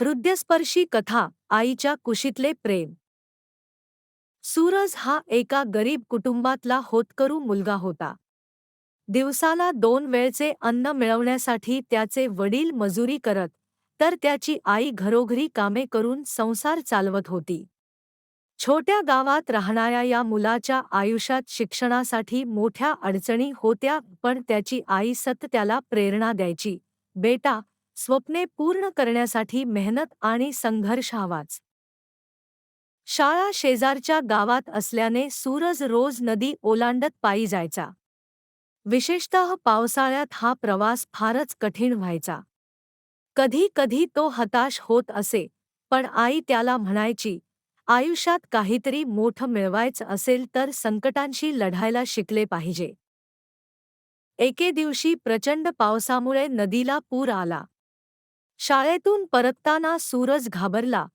हृदयस्पर्शी कथा आईच्या कुशीतले प्रेम. सूरज हा एका गरीब कुटुंबातला होतकरू मुलगा होता. दिवसाला 2 वेळचे अन्न मिळवण्यासाठी त्याचे वडील मजुरी करत, तर त्याची आई घरोघरी कामे करून संसार चालवत होती. छोट्या गावात राहणाऱ्या या मुलाच्या आयुष्यात शिक्षणासाठी मोठ्या अडचणी होत्या, पण त्याची आई सतत त्याला प्रेरणा द्यायची, "बेटा, स्वप्ने पूर्ण करण्यासाठी मेहनत आणि संघर्ष हवाच." शाळा शेजारच्या गावात असल्याने सूरज रोज नदी ओलांडत पायी जायचा. विशेषतः पावसाळ्यात हा प्रवास फारच कठीण व्हायचा. कधी कधी तो हताश होत असे, पण आई त्याला म्हणायची, "आयुष्यात काहीतरी मोठं मिळवायचं असेल तर संकटांशी लढायला शिकले पाहिजे." एके दिवशी प्रचंड पावसामुळे नदीला पूर आला. शाळेतून परतताना सूरज घाबरला,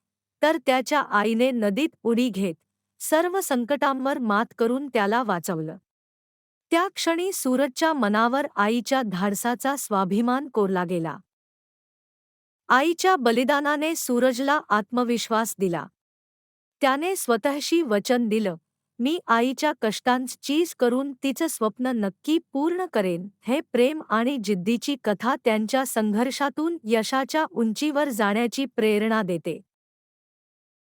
तर त्याच्या आईने नदीत उडी घेत सर्व संकटांवर मात करून त्याला वाचवलं. त्या क्षणी सूरजच्या मनावर आईच्या धाडसाचा स्वाभिमान कोरला गेला. आईच्या बलिदानाने सूरजला आत्मविश्वास दिला. त्याने स्वतःशी वचन दिलं, "मी आईच्या कष्टांची चीज करून तिचं स्वप्न नक्की पूर्ण करेन." हे प्रेम आणि जिद्दीची कथा त्यांच्या संघर्षातून यशाच्या उंचीवर जाण्याची प्रेरणा देते.